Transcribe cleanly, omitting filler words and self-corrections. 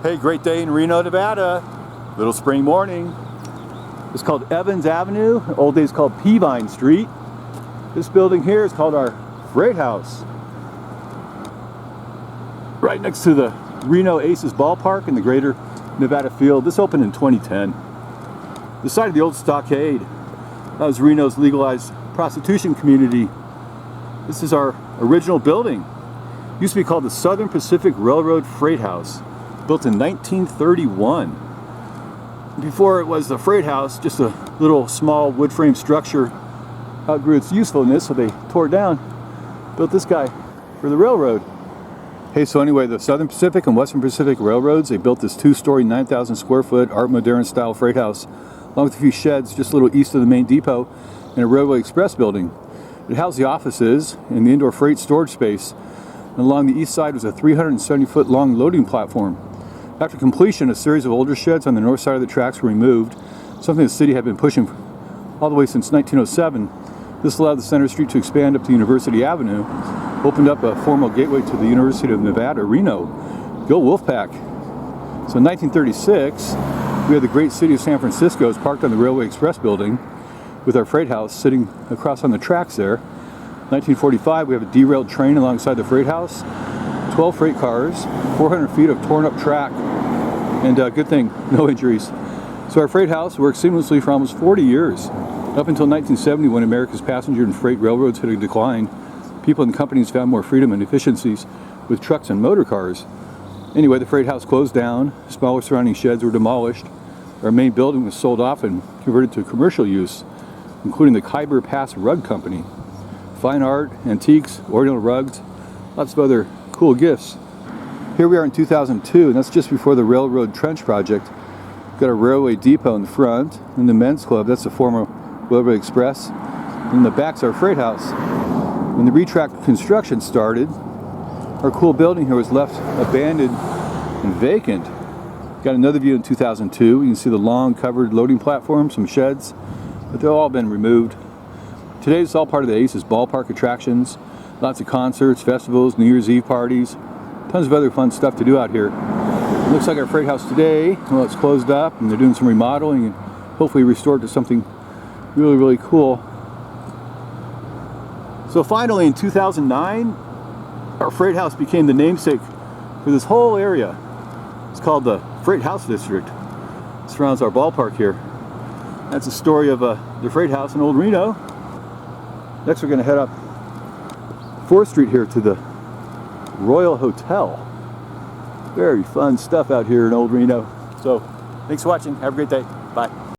Hey, great day in Reno, Nevada. Little spring morning. It's called Evans Avenue. In old days called Peavine Street. This building here is called our Freight House. Right next to the Reno Aces ballpark in the greater Nevada field. This opened in 2010. The site of the old stockade. That was Reno's legalized prostitution community. This is our original building. It used to be called the Southern Pacific Railroad Freight House. Built in 1931. Before it was the freight house, just a little small wood frame structure. Outgrew its usefulness, so they tore it down. Built this guy for the railroad. Hey, so anyway, the Southern Pacific and Western Pacific Railroads, they built this 2-story, 9,000 square foot Art Moderne style freight house, along with a few sheds just a little east of the main depot, and a Railway Express building. It housed the offices and the indoor freight storage space. And along the east side was a 370 foot long loading platform. After completion, a series of older sheds on the north side of the tracks were removed, something the city had been pushing all the way since 1907. This allowed the center street to expand up to University Avenue, opened up a formal gateway to the University of Nevada, Reno. Go Wolfpack! So in 1936, we had the great city of San Francisco parked on the Railway Express building, with our freight house sitting across on the tracks there. 1945, we have a derailed train alongside the freight house, 12 freight cars, 400 feet of torn up track, and good thing, no injuries. So our freight house worked seamlessly for almost 40 years, up until 1970 when America's passenger and freight railroads hit a decline. People and companies found more freedom and efficiencies with trucks and motor cars. Anyway, the freight house closed down, smaller surrounding sheds were demolished, our main building was sold off and converted to commercial use, including the Khyber Pass Rug Company. Fine art, antiques, oriental rugs, lots of other cool gifts. Here we are in 2002, and that's just before the Railroad Trench Project. We've got a railway depot in the front, and the men's club, that's the former Railway Express. And in the back's our freight house. When the retrack construction started, our cool building here was left abandoned and vacant. Got another view in 2002. You can see the long covered loading platform, some sheds, but they've all been removed. Today it's all part of the Aces ballpark attractions. Lots of concerts, festivals, New Year's Eve parties, tons of other fun stuff to do out here. It looks like our freight house today, well, it's closed up and they're doing some remodeling and hopefully restored to something really, really cool. So finally in 2009, our freight house became the namesake for this whole area. It's called the Freight House District. It surrounds our ballpark here. That's the story of the freight house in Old Reno. Next we're going to head up 4th Street here to the Royal Hotel. Very fun stuff out here in Old Reno. So thanks for watching. Have a great day. Bye.